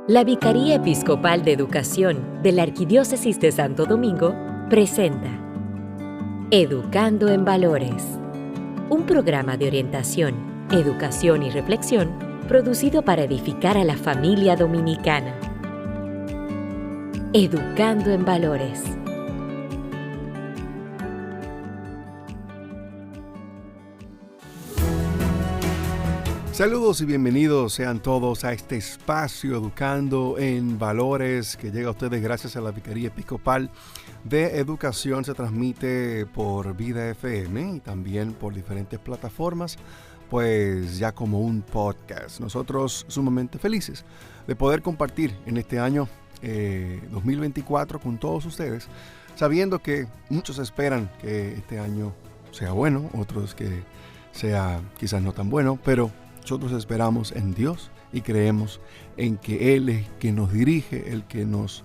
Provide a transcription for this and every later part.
La Vicaría Episcopal de Educación de la Arquidiócesis de Santo Domingo presenta Educando en Valores, un programa de orientación, educación y reflexión producido para edificar a la familia dominicana. Educando en Valores. Saludos y bienvenidos sean todos a este espacio Educando en Valores que llega a ustedes gracias a la Vicaría Episcopal de Educación. Se transmite por Vida FM y también por diferentes plataformas, pues ya como un podcast. Nosotros sumamente felices de poder compartir en este año 2024 con todos ustedes, sabiendo que muchos esperan que este año sea bueno, otros que sea quizás no tan bueno, pero nosotros esperamos en Dios y creemos en que Él es quien nos dirige, el que nos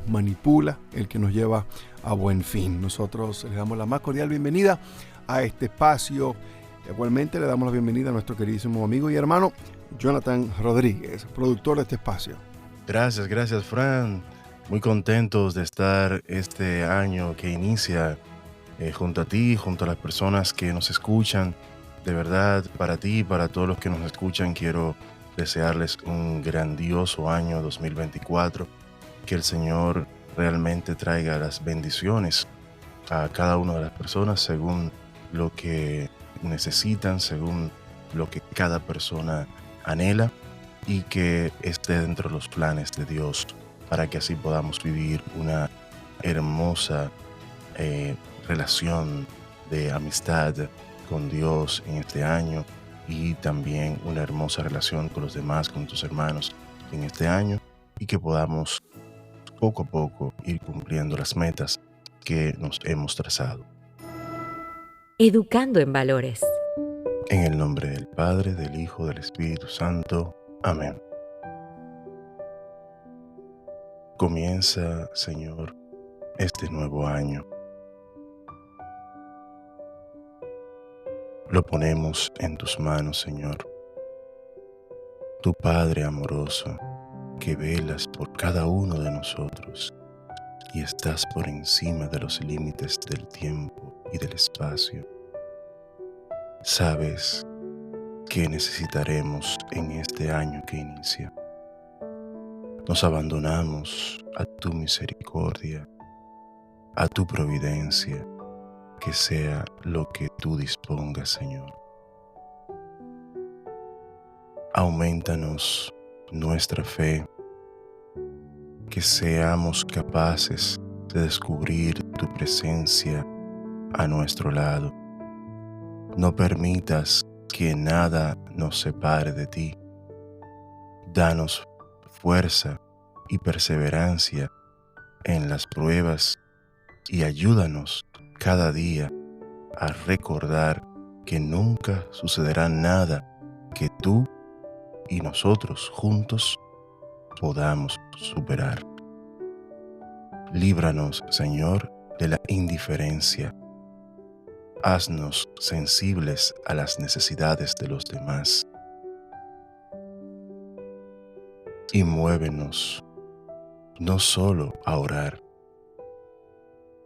manipula, el que nos lleva a buen fin. Nosotros le damos la más cordial bienvenida a este espacio. Igualmente le damos la bienvenida a nuestro queridísimo amigo y hermano Jonathan Rodríguez, productor de este espacio. Gracias, Fran. Muy contentos de estar este año que inicia junto a ti, junto a las personas que nos escuchan. De verdad, para ti y para todos los que nos escuchan, quiero desearles un grandioso año 2024. Que el Señor realmente traiga las bendiciones a cada una de las personas según lo que necesitan, según lo que cada persona anhela, y que esté dentro de los planes de Dios para que así podamos vivir una hermosa relación de amistad con Dios en este año, y también una hermosa relación con los demás, con tus hermanos en este año, y que podamos poco a poco ir cumpliendo las metas que nos hemos trazado. Educando en Valores. En el nombre del Padre, del Hijo, del Espíritu Santo. Amén. Comienza, Señor, este nuevo año. Lo ponemos en tus manos, Señor. Tu Padre amoroso, que velas por cada uno de nosotros y estás por encima de los límites del tiempo y del espacio. Sabes qué necesitaremos en este año que inicia. Nos abandonamos a tu misericordia, a tu providencia, que sea lo que tú dispongas, Señor. Aumentanos nuestra fe, que seamos capaces de descubrir tu presencia a nuestro lado. No permitas que nada nos separe de ti. Danos fuerza y perseverancia en las pruebas y ayúdanos cada día a recordar que nunca sucederá nada que tú y nosotros juntos podamos superar. Líbranos, Señor, de la indiferencia. Haznos sensibles a las necesidades de los demás. Y muévenos no solo a orar,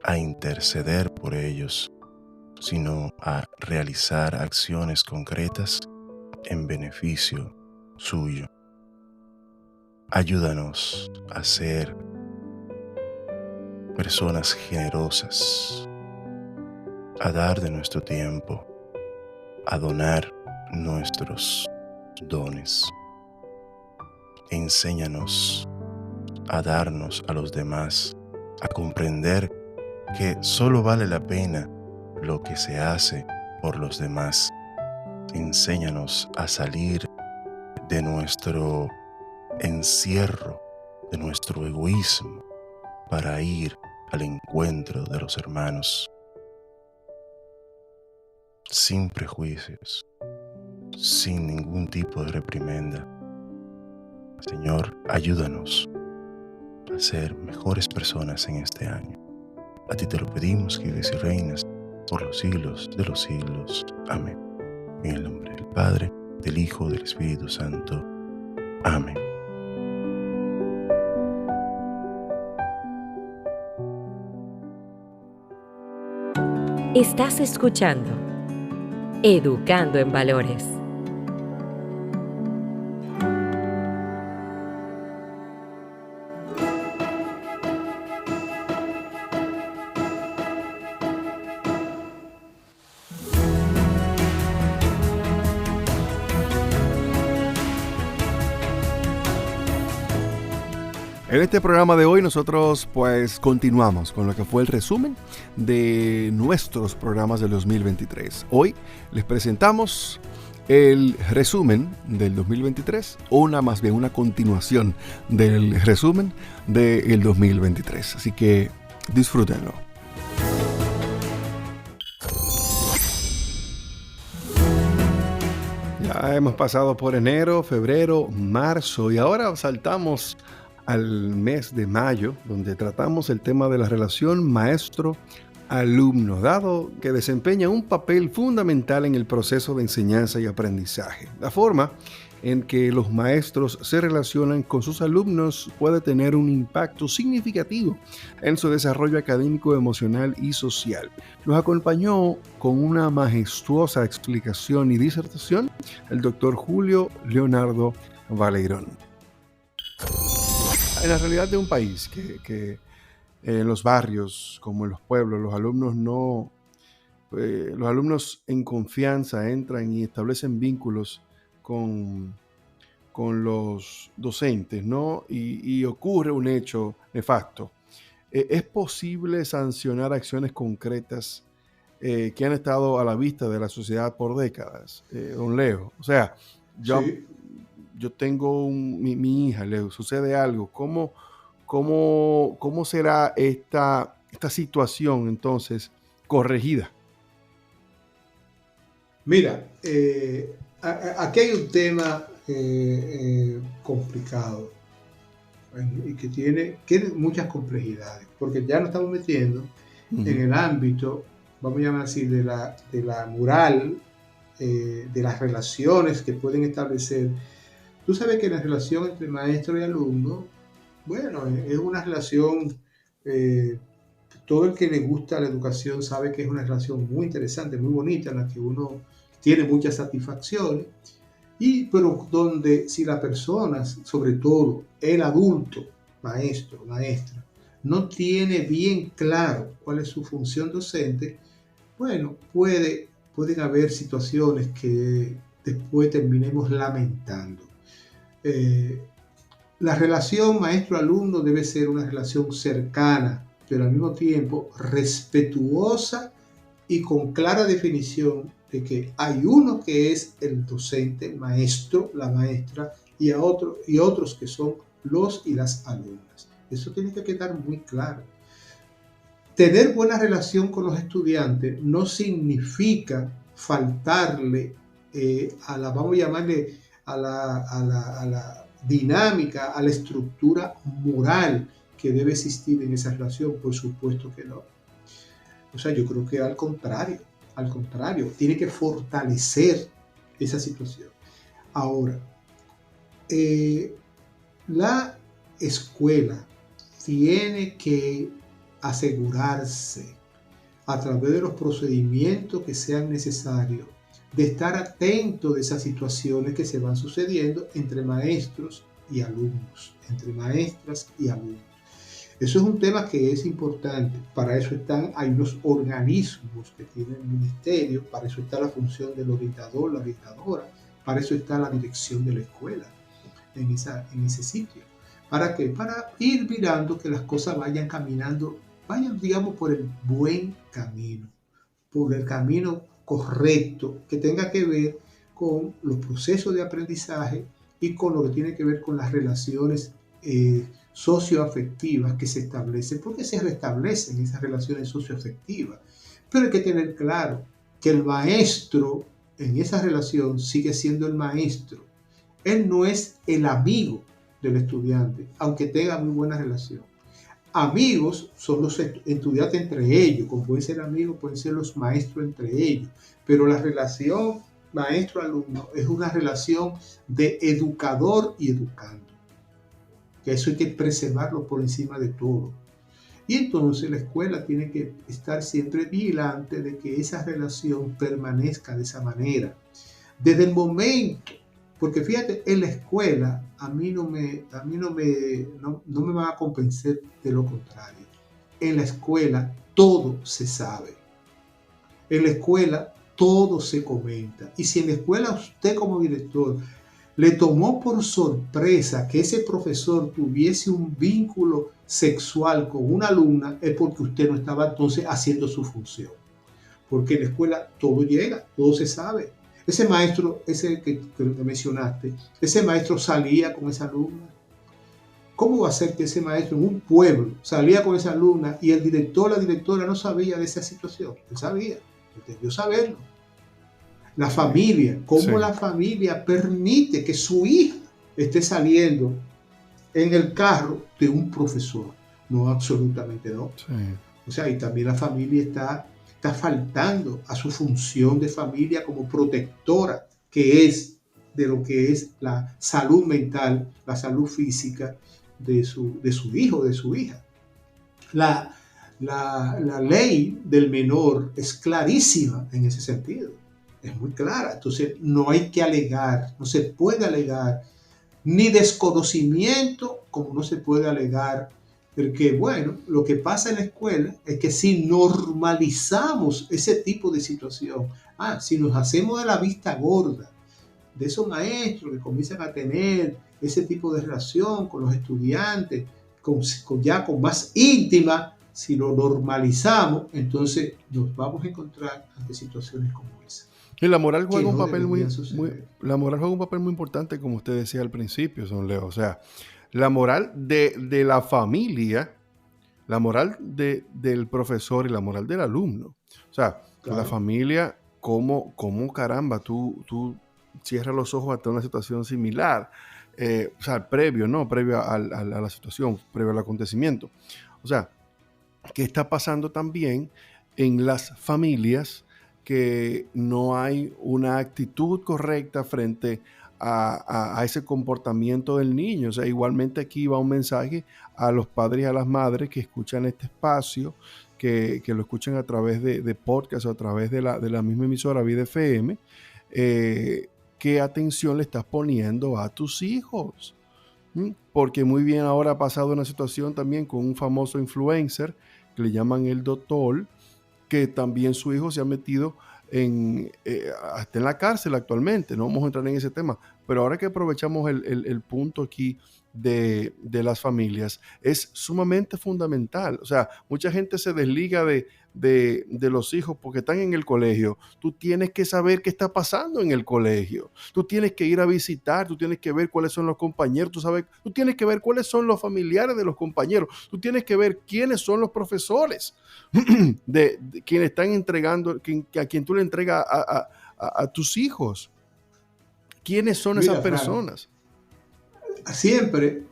a interceder por ellos, sino a realizar acciones concretas en beneficio suyo. Ayúdanos a ser personas generosas, a dar de nuestro tiempo, a donar nuestros dones. Enséñanos a darnos a los demás, a comprender que solo vale la pena lo que se hace por los demás. Enséñanos a salir de nuestro encierro, de nuestro egoísmo, para ir al encuentro de los hermanos, sin prejuicios, sin ningún tipo de reprimenda. Señor, ayúdanos a ser mejores personas en este año. A ti te lo pedimos, que vives y reinas por los siglos de los siglos. Amén. En el nombre del Padre, del Hijo, del Espíritu Santo. Amén. Estás escuchando Educando en Valores. En este programa de hoy nosotros pues continuamos con lo que fue el resumen de nuestros programas del 2023. Hoy les presentamos el resumen del 2023 o más bien una continuación del resumen del 2023. Así que disfrútenlo. Ya hemos pasado por enero, febrero, marzo y ahora saltamos al mes de mayo, donde tratamos el tema de la relación maestro-alumno, dado que desempeña un papel fundamental en el proceso de enseñanza y aprendizaje. La forma en que los maestros se relacionan con sus alumnos puede tener un impacto significativo en su desarrollo académico, emocional y social. Nos acompañó con una majestuosa explicación y disertación el doctor Julio Leonardo Valerón. En la realidad de un país que en los barrios como en los pueblos los alumnos en confianza entran y establecen vínculos con los docentes, ¿no? Y ocurre un hecho nefasto. ¿Es posible sancionar acciones concretas que han estado a la vista de la sociedad por décadas, don Leo? O sea, Sí. yo tengo mi hija, le sucede algo. ¿Cómo será esta situación entonces corregida? Mira, aquí hay un tema complicado y que tiene muchas complejidades, porque ya nos estamos metiendo en el ámbito, vamos a llamar así, de la moral, de las relaciones que pueden establecer. Tú sabes que la relación entre maestro y alumno, bueno, es una relación, todo el que le gusta la educación sabe que es una relación muy interesante, muy bonita, en la que uno tiene muchas satisfacciones, pero donde si la persona, sobre todo el adulto, maestro, maestra, no tiene bien claro cuál es su función docente, bueno, pueden haber situaciones que después terminemos lamentando. La relación maestro-alumno debe ser una relación cercana, pero al mismo tiempo respetuosa y con clara definición de que hay uno que es el docente, el maestro, la maestra, y otros que son los y las alumnas. Eso tiene que quedar muy claro. Tener buena relación con los estudiantes no significa faltarle vamos a llamarle a la dinámica, a la estructura moral que debe existir en esa relación. Por supuesto que no. O sea, yo creo que al contrario, tiene que fortalecer esa situación. Ahora, la escuela tiene que asegurarse a través de los procedimientos que sean necesarios de estar atento de esas situaciones que se van sucediendo entre maestros y alumnos, entre maestras y alumnos. Eso es un tema que es importante. Para eso hay unos organismos que tiene el ministerio, para eso está la función del orientador, la orientadora, para eso está la dirección de la escuela en ese sitio. ¿Para qué? Para ir mirando que las cosas vayan caminando, digamos, por el buen camino, por el camino correcto, que tenga que ver con los procesos de aprendizaje y con lo que tiene que ver con las relaciones socioafectivas que se establecen, porque se restablecen esas relaciones socioafectivas. Pero hay que tener claro que el maestro en esa relación sigue siendo el maestro. Él no es el amigo del estudiante, aunque tenga muy buena relación. Amigos son los estudiantes entre ellos, como pueden ser amigos, pueden ser los maestros entre ellos, pero la relación maestro-alumno es una relación de educador y educando, que eso hay que preservarlo por encima de todo. Y entonces la escuela tiene que estar siempre vigilante de que esa relación permanezca de esa manera. Desde el momento, porque fíjate, en la escuela a mí no me va a convencer de lo contrario. En la escuela todo se sabe. En la escuela todo se comenta. Y si en la escuela usted como director le tomó por sorpresa que ese profesor tuviese un vínculo sexual con una alumna, es porque usted no estaba entonces haciendo su función. Porque en la escuela todo llega, todo se sabe. Ese maestro, ese que mencionaste, ese maestro salía con esa alumna. ¿Cómo va a ser que ese maestro en un pueblo salía con esa alumna y el director, la directora no sabía de esa situación? Él sabía, él debió saberlo. La familia, cómo la familia permite que su hija esté saliendo en el carro de un profesor. No, absolutamente no. Sí. O sea, y también la familia está faltando a su función de familia como protectora, que es de lo que es la salud mental, la salud física de su hijo, de su hija. La ley del menor es clarísima en ese sentido. Es muy clara. Entonces no hay que alegar, no se puede alegar ni desconocimiento, como no se puede alegar porque, bueno, lo que pasa en la escuela es que si normalizamos ese tipo de situación, si nos hacemos de la vista gorda de esos maestros que comienzan a tener ese tipo de relación con los estudiantes, ya con más íntima, si lo normalizamos, entonces nos vamos a encontrar ante situaciones como esa. Y la moral juega un papel muy importante, como usted decía al principio, don Leo. O sea, la moral de la familia, la moral del profesor y la moral del alumno. O sea, claro. La familia, ¿cómo caramba tú cierras los ojos ante una situación similar? O sea, previo a la situación, previo al acontecimiento. O sea, ¿qué está pasando también en las familias que no hay una actitud correcta frente a ese comportamiento del niño? O sea, igualmente aquí va un mensaje a los padres y a las madres que escuchan este espacio, que lo escuchan a través de podcast o a través de la misma emisora Vida FM, ¿qué atención le estás poniendo a tus hijos? Porque muy bien ahora ha pasado una situación también con un famoso influencer que le llaman el doctor, que también su hijo se ha metido hasta en la cárcel actualmente. No vamos a entrar en ese tema, pero ahora que aprovechamos el punto aquí de las familias, es sumamente fundamental. O sea, mucha gente se desliga de los hijos porque están en el colegio. Tú tienes que saber qué está pasando en el colegio. Tú tienes que ir a visitar, tú tienes que ver cuáles son los compañeros, tú tienes que ver cuáles son los familiares de los compañeros, tú tienes que ver quiénes son los profesores de quienes están entregando, a quien tú le entregas a tus hijos. ¿Quiénes son esas personas? Siempre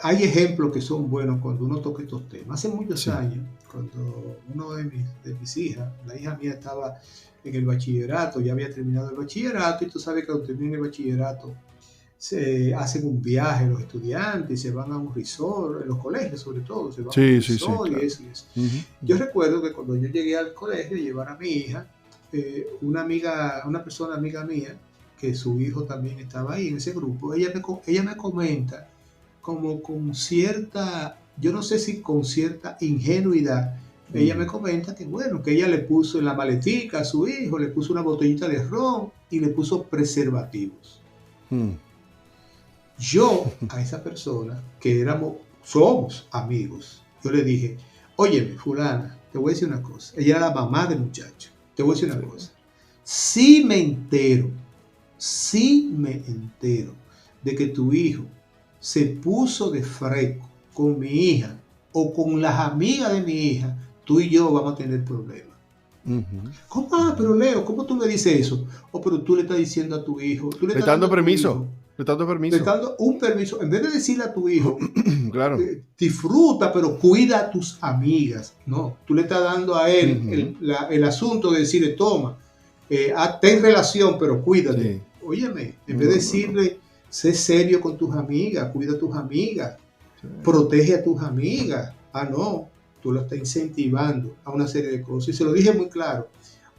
hay ejemplos que son buenos cuando uno toca estos temas. Hace muchos años, cuando uno de mis hijas, la hija mía estaba en el bachillerato, ya había terminado el bachillerato, y tú sabes que cuando termina el bachillerato se hacen un viaje los estudiantes, se van a un resort, en los colegios sobre todo, se van a un resort y eso. Uh-huh. Yo recuerdo que cuando yo llegué al colegio a llevar a mi hija, una persona amiga mía, que su hijo también estaba ahí en ese grupo, ella me comenta como con cierta, yo no sé si con cierta ingenuidad, ella me comenta que bueno, que ella le puso en la maletica a su hijo, le puso una botellita de ron y le puso preservativos. Yo a esa persona, que somos amigos, yo le dije, óyeme, fulana, te voy a decir una cosa. Ella era la mamá del muchacho. Te voy a decir una cosa. Si me entero de que tu hijo se puso de freco con mi hija o con las amigas de mi hija, tú y yo vamos a tener problemas. Uh-huh. ¿Cómo? Pero Leo, ¿cómo tú me dices eso? Pero tú le estás diciendo a tu hijo. Tú le estás dando permiso. Le estás dando un permiso. En vez de decirle a tu hijo, claro, disfruta, pero cuida a tus amigas. No, tú le estás dando a él el asunto de decirle, toma, ten relación, pero cuídate. Sí. Óyeme, en vez de decirle, sé serio con tus amigas, cuida a tus amigas, protege a tus amigas. No. tú lo estás incentivando a una serie de cosas. Y se lo dije muy claro,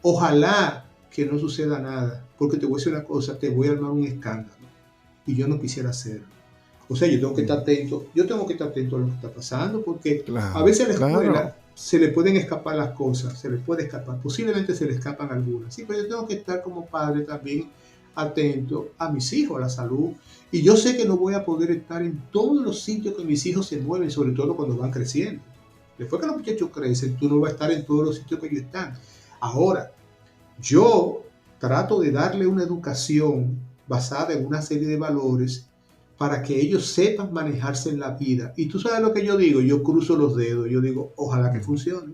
ojalá que no suceda nada, porque te voy a decir una cosa, te voy a armar un escándalo y yo no quisiera hacerlo. O sea, yo tengo que estar atento a lo que está pasando, porque Claro, a veces a la escuela claro. se le pueden escapar las cosas, se le puede escapar, posiblemente se le escapan algunas, sí, pero yo tengo que estar como padre también atento a mis hijos, a la salud, y yo sé que no voy a poder estar en todos los sitios que mis hijos se mueven, sobre todo cuando van creciendo. Después que los muchachos crecen, tú no vas a estar en todos los sitios que ellos están. Ahora, yo trato de darle una educación basada en una serie de valores para que ellos sepan manejarse en la vida. Y tú sabes lo que yo digo, yo cruzo los dedos, yo digo, ojalá que funcione.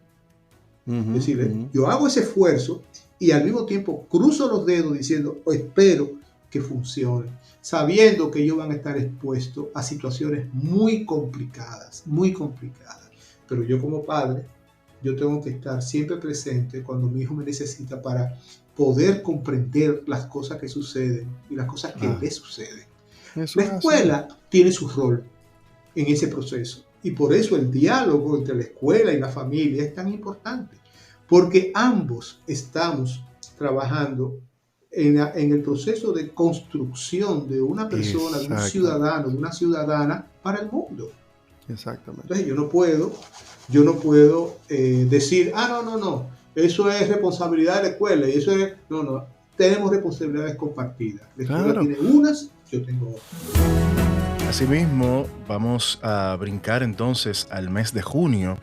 Es decir, yo hago ese esfuerzo y al mismo tiempo cruzo los dedos diciendo, espero que funcione, sabiendo que ellos van a estar expuestos a situaciones muy complicadas, muy complicadas. Pero yo como padre, yo tengo que estar siempre presente cuando mi hijo me necesita para poder comprender las cosas que suceden y las cosas que le suceden. Eso La es así. escuela tiene su rol en ese proceso y por eso el diálogo entre la escuela y la familia es tan importante, porque ambos estamos trabajando en el proceso de construcción de una persona, de un Exacto. ciudadano, de una ciudadana para el mundo. Exactamente. Entonces yo no puedo decir, no, eso es responsabilidad de la escuela y eso es, no, tenemos responsabilidades compartidas. La escuela Claro. tiene unas, yo tengo otras. Asimismo, vamos a brincar entonces al mes de junio,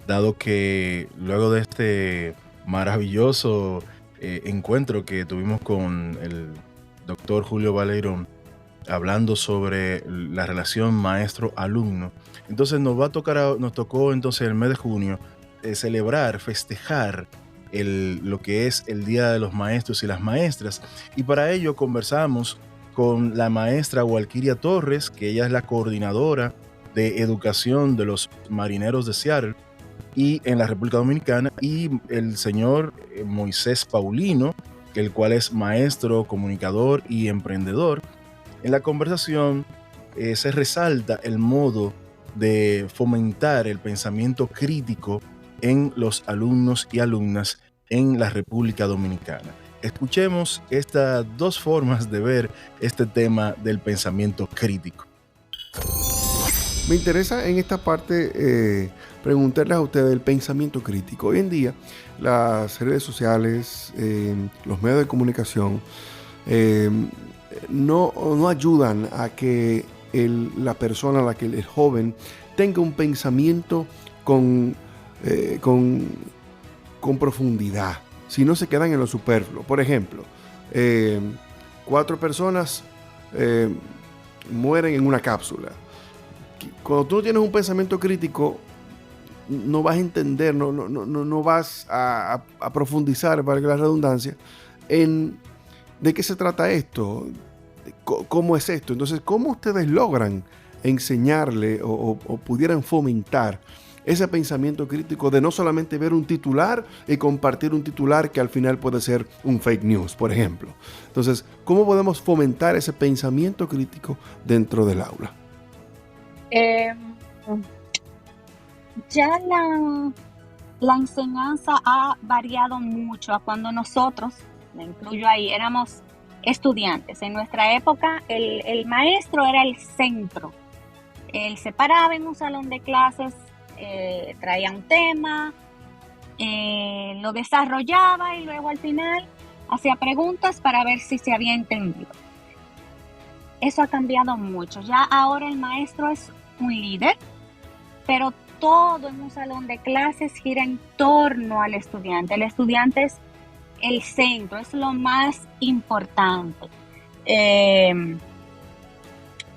dado que luego de este maravilloso encuentro que tuvimos con el doctor Julio Valerón, hablando sobre la relación maestro-alumno, entonces nos tocó entonces el mes de junio celebrar, festejar lo que es el Día de los Maestros y las Maestras, y para ello conversamos con la maestra Walkiria Torres, que ella es la coordinadora de educación de los marineros de Seattle y en la República Dominicana, y el señor Moisés Paulino, el cual es maestro, comunicador y emprendedor. En la conversación se resalta el modo de fomentar el pensamiento crítico en los alumnos y alumnas en la República Dominicana. Escuchemos estas dos formas de ver este tema del pensamiento crítico. Me interesa en esta parte preguntarles a ustedes el pensamiento crítico. Hoy en día las redes sociales, los medios de comunicación no ayudan a que la persona, el joven, tenga un pensamiento con profundidad, si no se quedan en lo superfluo. Por ejemplo, 4 personas mueren en una cápsula. Cuando tú no tienes un pensamiento crítico, no vas a entender, no vas a profundizar, valga la redundancia, en de qué se trata esto, cómo es esto. Entonces, ¿cómo ustedes logran enseñarle o pudieran fomentar ese pensamiento crítico de no solamente ver un titular y compartir un titular que al final puede ser un fake news, por ejemplo? Entonces, ¿cómo podemos fomentar ese pensamiento crítico dentro del aula? Ya la enseñanza ha variado mucho a cuando nosotros, me incluyo ahí, éramos estudiantes. En nuestra época el maestro era el centro. Él se paraba en un salón de clases, traía un tema, lo desarrollaba y luego al final hacía preguntas para ver si se había entendido. Eso ha cambiado mucho. Ya ahora el maestro es un líder, pero todo en un salón de clases gira en torno al estudiante. El estudiante es el centro, es lo más importante.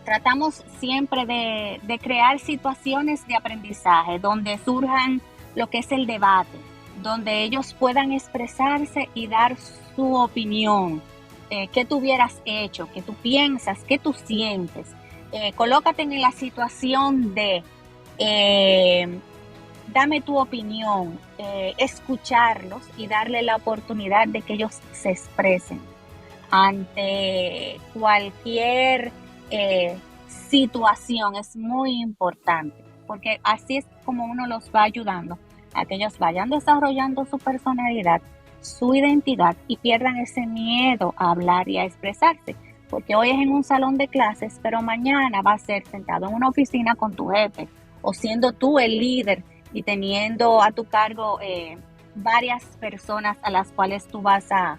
Tratamos siempre de crear situaciones de aprendizaje donde surjan lo que es el debate, donde ellos puedan expresarse y dar su opinión. ¿Qué tú hubieras hecho? ¿Qué tú piensas? ¿Qué tú sientes? Colócate en la situación de dame tu opinión, escucharlos y darle la oportunidad de que ellos se expresen ante cualquier situación. Es muy importante. porque así es como uno los va ayudando a que ellos vayan desarrollando su personalidad, su identidad y pierdan ese miedo a hablar y a expresarse. Porque hoy es en un salón de clases, pero mañana va a ser sentado en una oficina con tu jefe o siendo tú el líder y teniendo a tu cargo varias personas a las cuales tú vas a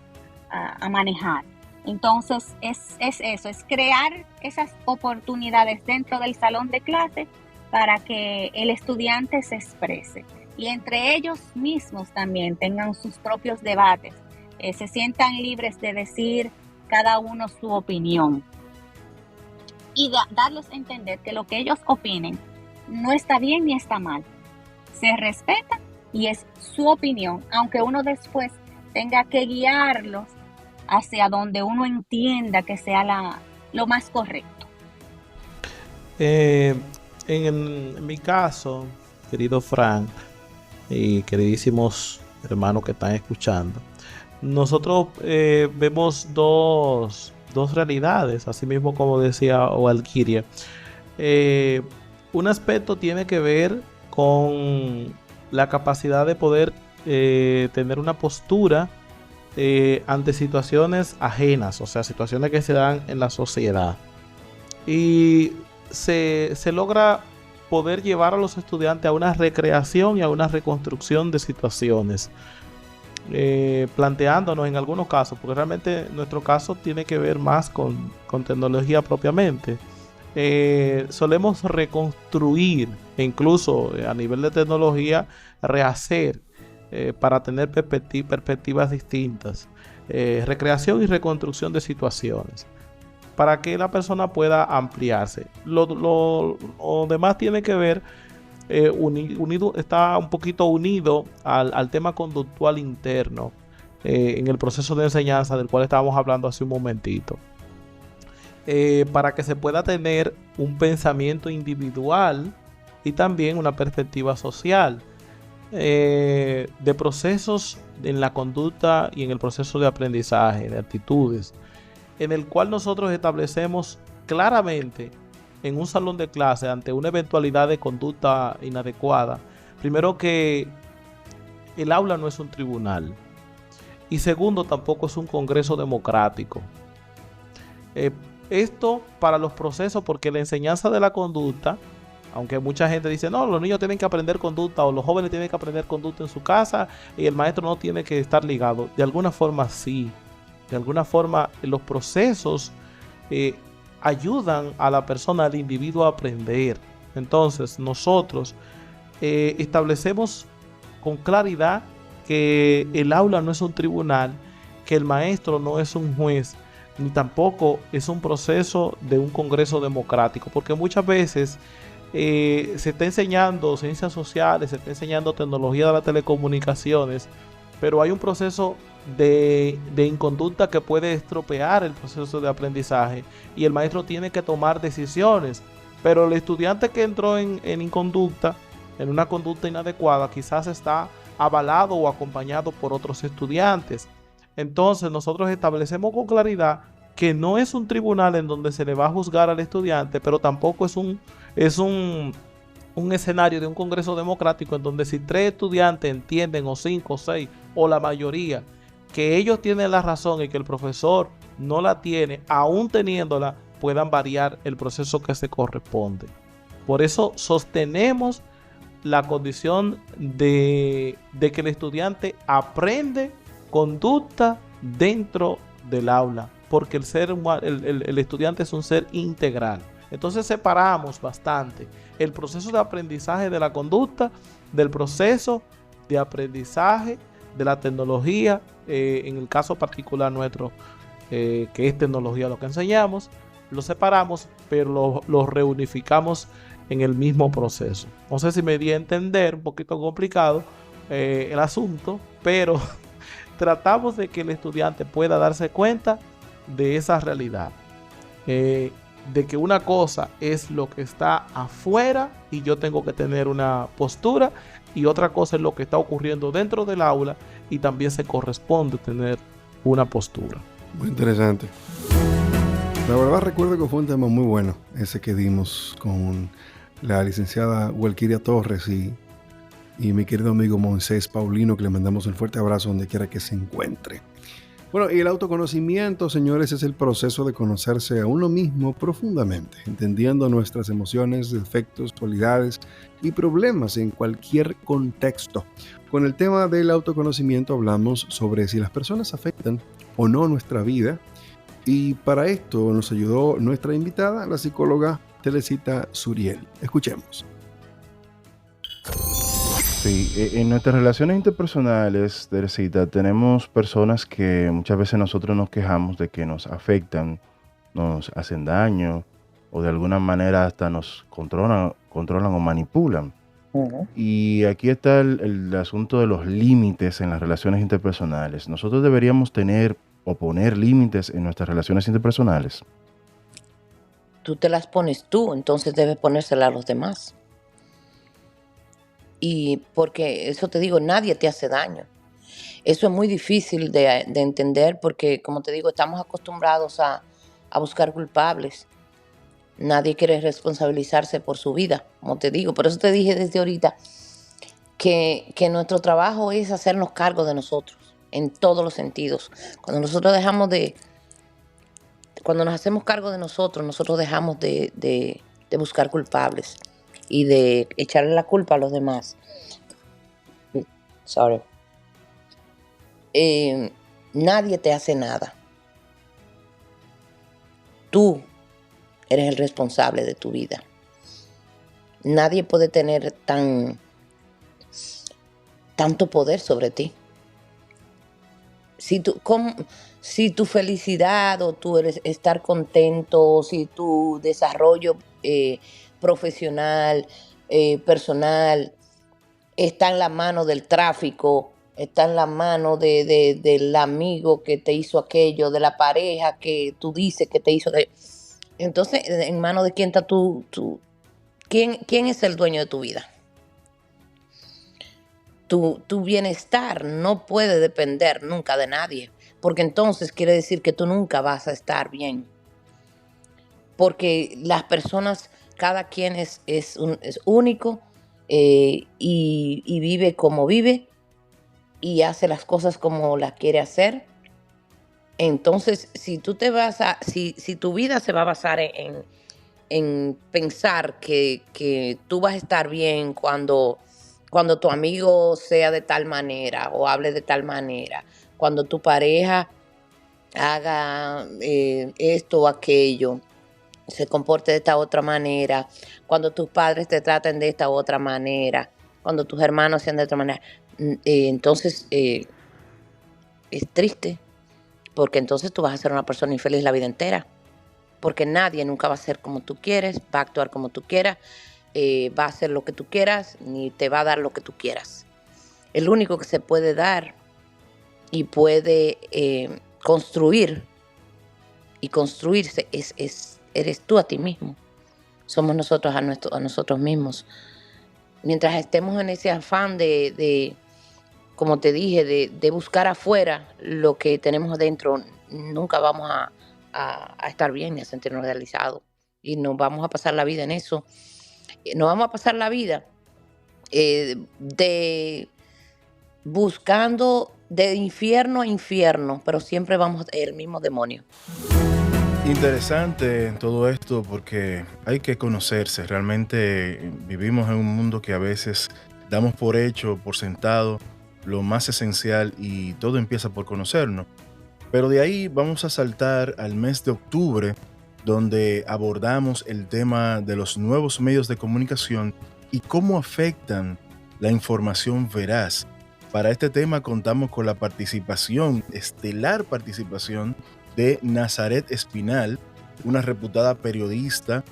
manejar. Entonces es eso, es crear esas oportunidades dentro del salón de clase para que el estudiante se exprese y entre ellos mismos también tengan sus propios debates, se sientan libres de decir cada uno su opinión y darles a entender que lo que ellos opinen no está bien ni está mal, se respeta y es su opinión, aunque uno después tenga que guiarlos hacia donde uno entienda que sea lo más correcto. En mi caso, querido Frank y queridísimos hermanos que están escuchando, nosotros vemos dos realidades, así mismo como decía Valkyria. Un aspecto tiene que ver con la capacidad de poder tener una postura ante situaciones ajenas, o sea, situaciones que se dan en la sociedad. Y se logra poder llevar a los estudiantes a una recreación y a una reconstrucción de situaciones. Planteándonos en algunos casos, porque realmente nuestro caso tiene que ver más con tecnología propiamente. Solemos reconstruir e incluso a nivel de tecnología rehacer para tener perspectivas distintas, recreación y reconstrucción de situaciones para que la persona pueda ampliarse. Lo demás tiene que ver unido, está un poquito unido al tema conductual interno en el proceso de enseñanza del cual estábamos hablando hace un momentito. Para que se pueda tener un pensamiento individual y también una perspectiva social de procesos en la conducta y en el proceso de aprendizaje, de actitudes, en el cual nosotros establecemos claramente en un salón de clase ante una eventualidad de conducta inadecuada, primero que el aula no es un tribunal y segundo tampoco es un congreso democrático. Esto para los procesos, porque la enseñanza de la conducta, aunque mucha gente dice no, los niños tienen que aprender conducta o los jóvenes tienen que aprender conducta en su casa y el maestro no tiene que estar ligado, de alguna forma sí, de alguna forma los procesos ayudan a la persona, al individuo a aprender. Entonces nosotros establecemos con claridad que el aula no es un tribunal, que el maestro no es un juez, ni tampoco es un proceso de un congreso democrático, porque muchas veces se está enseñando ciencias sociales, se está enseñando tecnología de las telecomunicaciones, pero hay un proceso de inconducta que puede estropear el proceso de aprendizaje y el maestro tiene que tomar decisiones, pero el estudiante que entró en inconducta, en una conducta inadecuada, quizás está avalado o acompañado por otros estudiantes. Entonces nosotros establecemos con claridad que no es un tribunal en donde se le va a juzgar al estudiante, pero tampoco es un escenario de un congreso democrático en donde si 3 estudiantes entienden, o 5 o 6 o la mayoría, que ellos tienen la razón y que el profesor no la tiene, aún teniéndola, puedan variar el proceso que se corresponde. Por eso sostenemos la condición de que el estudiante aprende conducta dentro del aula, porque el estudiante es un ser integral. Entonces separamos bastante el proceso de aprendizaje de la conducta del proceso de aprendizaje de la tecnología, en el caso particular nuestro, que es tecnología lo que enseñamos, lo separamos, pero lo reunificamos en el mismo proceso. No sé si me di a entender, un poquito complicado el asunto, pero tratamos de que el estudiante pueda darse cuenta de esa realidad, de que una cosa es lo que está afuera y yo tengo que tener una postura, y otra cosa es lo que está ocurriendo dentro del aula y también se corresponde tener una postura. Muy interesante. La verdad recuerdo que fue un tema muy bueno ese que dimos con la licenciada Walkiria Torres y mi querido amigo Moisés Paulino, que le mandamos un fuerte abrazo donde quiera que se encuentre. Bueno, y el autoconocimiento, señores, es el proceso de conocerse a uno mismo profundamente, entendiendo nuestras emociones, defectos, cualidades y problemas en cualquier contexto. Con el tema del autoconocimiento hablamos sobre si las personas afectan o no nuestra vida, y para esto nos ayudó nuestra invitada, la psicóloga Teresita Suriel. Escuchemos. Sí, en nuestras relaciones interpersonales, Teresita, tenemos personas que muchas veces nosotros nos quejamos de que nos afectan, nos hacen daño o de alguna manera hasta nos controlan o manipulan. Ujú. Y aquí está el asunto de los límites en las relaciones interpersonales. Nosotros deberíamos tener o poner límites en nuestras relaciones interpersonales. Tú te las pones tú, entonces debes ponérselas a los demás. Y porque eso te digo, nadie te hace daño. Eso es muy difícil de entender porque, como te digo, estamos acostumbrados a buscar culpables. Nadie quiere responsabilizarse por su vida, como te digo. Por eso te dije desde ahorita que nuestro trabajo es hacernos cargo de nosotros, en todos los sentidos. Cuando nos hacemos cargo de nosotros dejamos de buscar culpables y de echarle la culpa a los demás. Sorry. Nadie te hace nada. Tú eres el responsable de tu vida. Nadie puede tener tanto poder sobre ti. Si tu felicidad o tu estar contento, si tu desarrollo profesional, personal, está en la mano del tráfico, está en la mano del amigo que te hizo aquello, de la pareja que tú dices que te hizo aquello. Entonces, ¿en manos de quién está quién es el dueño de tu vida? Tu bienestar no puede depender nunca de nadie, porque entonces quiere decir que tú nunca vas a estar bien. Porque las personas, cada quien es único y vive como vive y hace las cosas como las quiere hacer. Entonces, si tu vida se va a basar en pensar que tú vas a estar bien cuando tu amigo sea de tal manera o hable de tal manera, cuando tu pareja haga esto o aquello, se comporte de esta otra manera, cuando tus padres te traten de esta otra manera, cuando tus hermanos sean de otra manera, entonces es triste, porque entonces tú vas a ser una persona infeliz la vida entera, porque nadie nunca va a ser como tú quieres, va a actuar como tú quieras, va a hacer lo que tú quieras, ni te va a dar lo que tú quieras. El único que se puede dar y puede construir y construirse eres tú a ti mismo. Somos nosotros a nosotros mismos. Mientras estemos en ese afán de como te dije, de buscar afuera lo que tenemos adentro, nunca vamos a estar bien ni a sentirnos realizados. Y nos vamos a pasar la vida en eso. Nos vamos a pasar la vida buscando de infierno a infierno, pero siempre vamos el mismo demonio. Interesante todo esto porque hay que conocerse. Realmente vivimos en un mundo que a veces damos por hecho, por sentado, lo más esencial y todo empieza por conocernos. Pero de ahí vamos a saltar al mes de octubre, donde abordamos el tema de los nuevos medios de comunicación y cómo afectan la información veraz. Para este tema contamos con la estelar participación de Nazaret Espinal, una reputada periodista,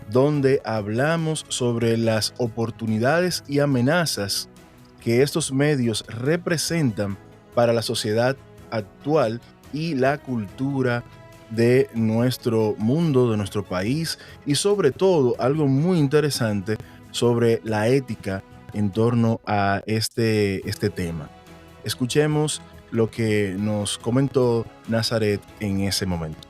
donde hablamos sobre las oportunidades y amenazas que estos medios representan para la sociedad actual y la cultura de nuestro mundo, de nuestro país, y sobre todo algo muy interesante sobre la ética en torno a este tema. Escuchemos lo que nos comentó Nazaret en ese momento.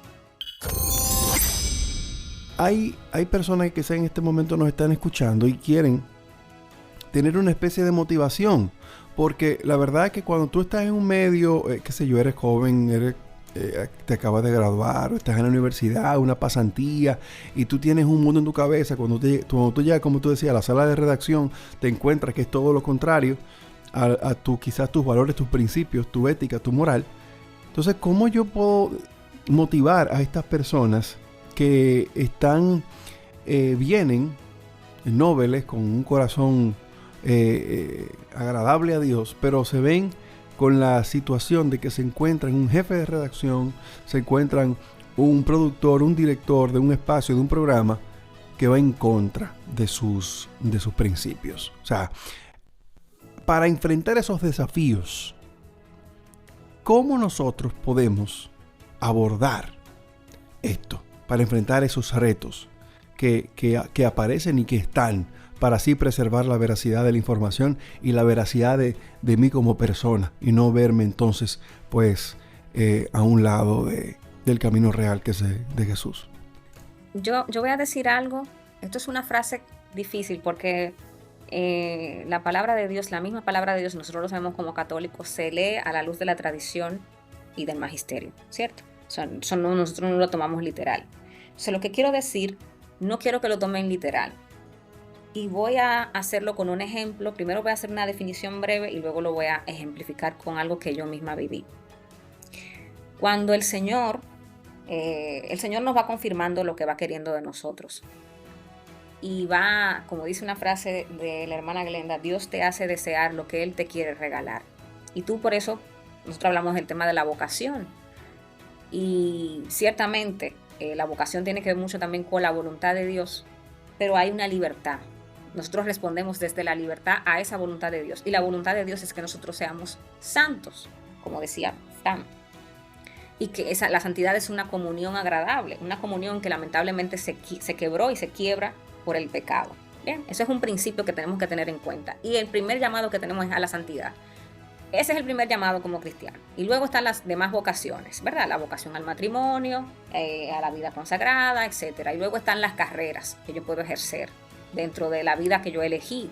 hay personas que quizá en este momento nos están escuchando y quieren tener una especie de motivación, porque la verdad es que cuando tú estás en un medio, qué sé yo, eres joven, te acabas de graduar, o estás en la universidad, una pasantía, y tú tienes un mundo en tu cabeza, cuando tú llegas, como tú decías, a la sala de redacción, te encuentras que es todo lo contrario a quizás tus valores, tus principios, tu ética, tu moral. Entonces, ¿cómo yo puedo motivar a estas personas que vienen nobles, con un corazón agradable a Dios, pero se ven con la situación de que se encuentran un jefe de redacción, se encuentran un productor, un director de un espacio, de un programa que va en contra de sus principios? O sea, para enfrentar esos desafíos, ¿cómo nosotros podemos abordar esto? Para enfrentar esos retos que aparecen y que están, para así preservar la veracidad de la información y la veracidad de mí como persona, y no verme entonces pues a un lado del camino real que es de Jesús. Yo voy a decir algo. Esto es una frase difícil porque la palabra de Dios, la misma palabra de Dios, nosotros lo sabemos como católicos, se lee a la luz de la tradición y del magisterio, ¿cierto? Nosotros no lo tomamos literal. Entonces, lo que quiero decir, no quiero que lo tomen literal. Y voy a hacerlo con un ejemplo. Primero voy a hacer una definición breve y luego lo voy a ejemplificar con algo que yo misma viví. Cuando el Señor nos va confirmando lo que va queriendo de nosotros. Y va, como dice una frase de la hermana Glenda, Dios te hace desear lo que Él te quiere regalar. Y tú, por eso, nosotros hablamos del tema de la vocación. Y ciertamente la vocación tiene que ver mucho también con la voluntad de Dios, pero hay una libertad. Nosotros respondemos desde la libertad a esa voluntad de Dios. Y la voluntad de Dios es que nosotros seamos santos, como decía Fran. Y que la santidad es una comunión agradable, una comunión que lamentablemente se quebró y se quiebra por el pecado. Bien, eso es un principio que tenemos que tener en cuenta. Y el primer llamado que tenemos es a la santidad. Ese es el primer llamado como cristiano. Y luego están las demás vocaciones, ¿verdad? La vocación al matrimonio, a la vida consagrada, etc. Y luego están las carreras que yo puedo ejercer dentro de la vida que yo elegí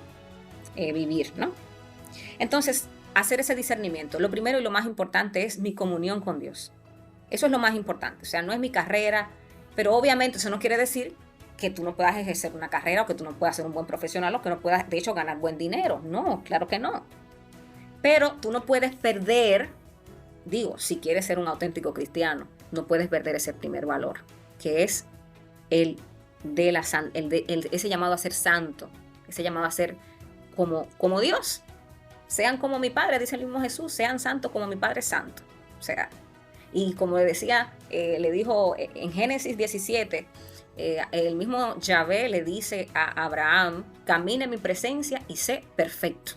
vivir, ¿no? Entonces, hacer ese discernimiento. Lo primero y lo más importante es mi comunión con Dios. Eso es lo más importante. O sea, no es mi carrera, pero obviamente eso no quiere decir que tú no puedas ejercer una carrera o que tú no puedas ser un buen profesional o que no puedas, de hecho, ganar buen dinero. No, claro que no. Pero tú no puedes perder, si quieres ser un auténtico cristiano, no puedes perder ese primer valor, que es ese llamado a ser santo, ese llamado a ser como Dios. Sean como mi Padre, dice el mismo Jesús, sean santos como mi Padre es santo. O sea, y como le decía, le dijo en Génesis 17, el mismo Yahvé le dice a Abraham, camina en mi presencia y sé perfecto.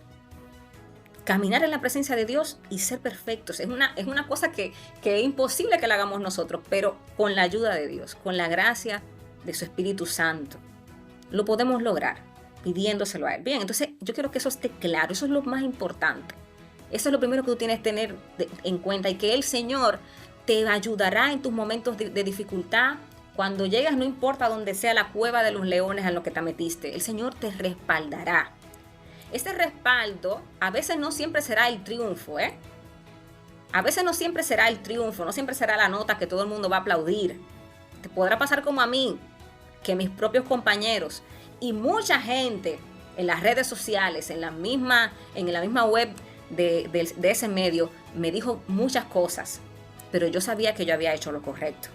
Caminar en la presencia de Dios y ser perfectos es una cosa que es imposible que la hagamos nosotros, pero con la ayuda de Dios, con la gracia de su Espíritu Santo, lo podemos lograr pidiéndoselo a Él. Bien, entonces yo quiero que eso esté claro, eso es lo más importante. Eso es lo primero que tú tienes que tener en cuenta, y que el Señor te ayudará en tus momentos de dificultad. Cuando llegas, no importa dónde sea la cueva de los leones en lo que te metiste, el Señor te respaldará. Este respaldo a veces no siempre será el triunfo, A veces no siempre será el triunfo, no siempre será la nota que todo el mundo va a aplaudir. Te podrá pasar como a mí, que mis propios compañeros y mucha gente en las redes sociales, en la misma web de ese medio, me dijo muchas cosas, pero yo sabía que yo había hecho lo correcto.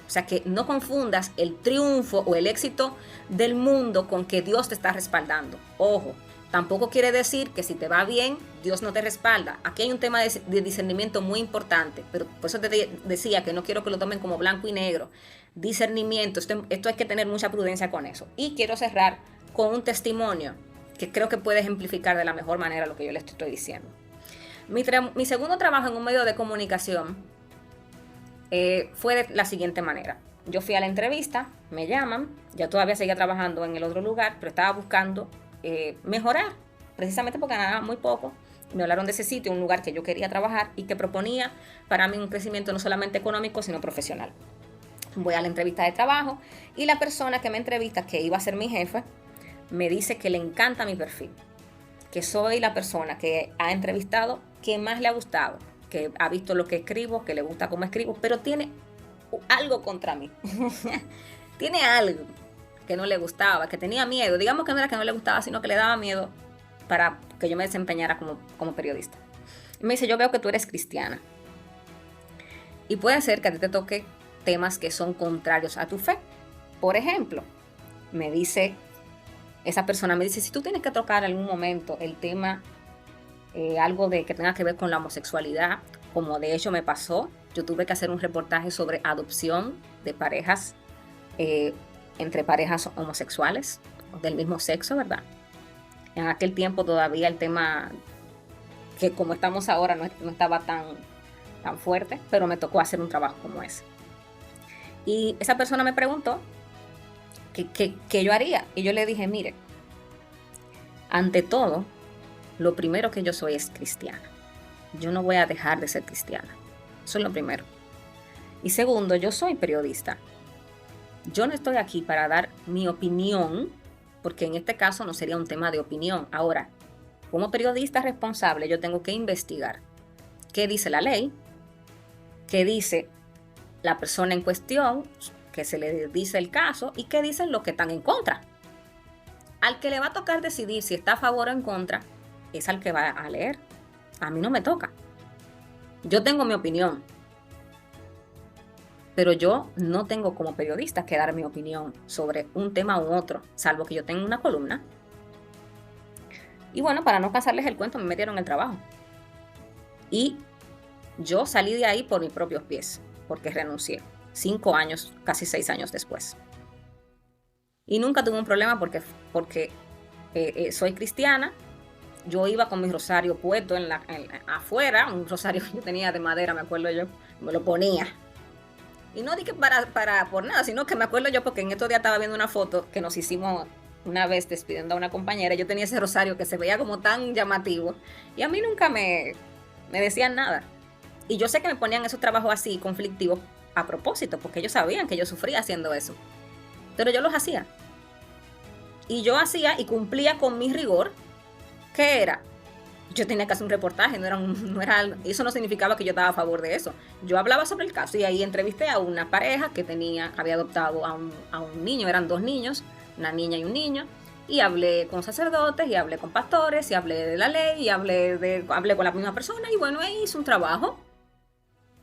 O sea, que no confundas el triunfo o el éxito del mundo con que Dios te está respaldando. Ojo. Tampoco quiere decir que si te va bien, Dios no te respalda. Aquí hay un tema de discernimiento muy importante, pero por eso te decía que no quiero que lo tomen como blanco y negro. Discernimiento, esto hay que tener mucha prudencia con eso. Y quiero cerrar con un testimonio que creo que puede ejemplificar de la mejor manera lo que yo les estoy diciendo. Mi segundo trabajo en un medio de comunicación fue de la siguiente manera. Yo fui a la entrevista, me llaman, ya todavía seguía trabajando en el otro lugar, pero estaba buscando mejorar, precisamente porque ganaba muy poco. Me hablaron de ese sitio, un lugar que yo quería trabajar y que proponía para mí un crecimiento no solamente económico, sino profesional. Voy a la entrevista de trabajo y la persona que me entrevista, que iba a ser mi jefe, me dice que le encanta mi perfil, que soy la persona que ha entrevistado que más le ha gustado, que ha visto lo que escribo, que le gusta cómo escribo, pero tiene algo contra mí. Tiene algo que no le gustaba, que tenía miedo. Digamos que no era que no le gustaba, sino que le daba miedo para que yo me desempeñara como periodista. Y me dice, yo veo que tú eres cristiana. Y puede ser que a ti te toque temas que son contrarios a tu fe. Por ejemplo, me dice, esa persona me dice, si tú tienes que tocar en algún momento el tema, algo que tenga que ver con la homosexualidad, como de hecho me pasó, yo tuve que hacer un reportaje sobre adopción de parejas, entre parejas homosexuales del mismo sexo, ¿verdad? En aquel tiempo todavía el tema, que como estamos ahora, no estaba tan fuerte, pero me tocó hacer un trabajo como ese. Y esa persona me preguntó qué yo haría. Y yo le dije, mire, ante todo, lo primero que yo soy es cristiana. Yo no voy a dejar de ser cristiana. Eso es lo primero. Y segundo, yo soy periodista. Yo no estoy aquí para dar mi opinión, porque en este caso no sería un tema de opinión. Ahora, como periodista responsable, yo tengo que investigar qué dice la ley, qué dice la persona en cuestión, que se le dice el caso, y qué dicen los que están en contra. Al que le va a tocar decidir si está a favor o en contra, es al que va a leer. A mí no me toca. Yo tengo mi opinión, pero yo no tengo como periodista que dar mi opinión sobre un tema u otro, salvo que yo tenga una columna. Y bueno, para no cansarles el cuento, me metieron en el trabajo. Y yo salí de ahí por mis propios pies, porque renuncié 5 años, casi 6 años después. Y nunca tuve un problema porque soy cristiana. Yo iba con mi rosario puesto afuera, un rosario que yo tenía de madera, me acuerdo yo, me lo ponía. Y no dije por nada, sino que me acuerdo yo porque en estos días estaba viendo una foto que nos hicimos una vez despidiendo a una compañera. Yo tenía ese rosario que se veía como tan llamativo y a mí nunca me decían nada. Y yo sé que me ponían esos trabajos así conflictivos a propósito, porque ellos sabían que yo sufría haciendo eso. Pero yo los hacía. Y yo hacía y cumplía con mi rigor. ¿Qué era? Yo tenía que hacer un reportaje, eso no significaba que yo estaba a favor de eso. Yo hablaba sobre el caso y ahí entrevisté a una pareja que había adoptado a un niño, eran 2 niños, una niña y un niño, y hablé con sacerdotes, y hablé con pastores, y hablé de la ley, y hablé con la misma persona, y bueno, ahí hice un trabajo.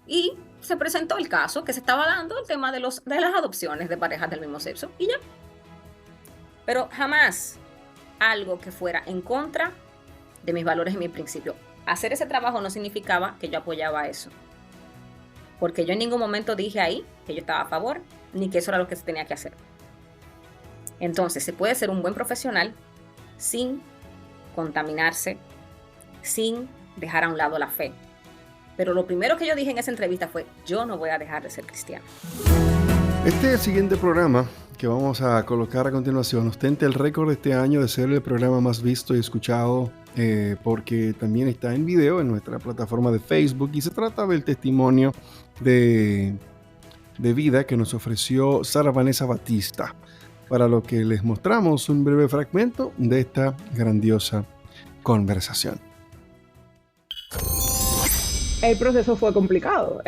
Y se presentó el caso que se estaba dando, el tema de las adopciones de parejas del mismo sexo, y ya. Pero jamás algo que fuera en contra de mis valores y mis principios. Hacer ese trabajo no significaba que yo apoyaba eso, porque yo en ningún momento dije ahí que yo estaba a favor, ni que eso era lo que se tenía que hacer. Entonces, se puede ser un buen profesional sin contaminarse, sin dejar a un lado la fe. Pero lo primero que yo dije en esa entrevista fue, yo no voy a dejar de ser cristiano. Este siguiente programa que vamos a colocar a continuación ostenta el récord de este año de ser el programa más visto y escuchado, porque también está en video en nuestra plataforma de Facebook, y se trata del testimonio de vida que nos ofreció Sara Vanessa Batista, para lo que les mostramos un breve fragmento de esta grandiosa conversación. El proceso fue complicado.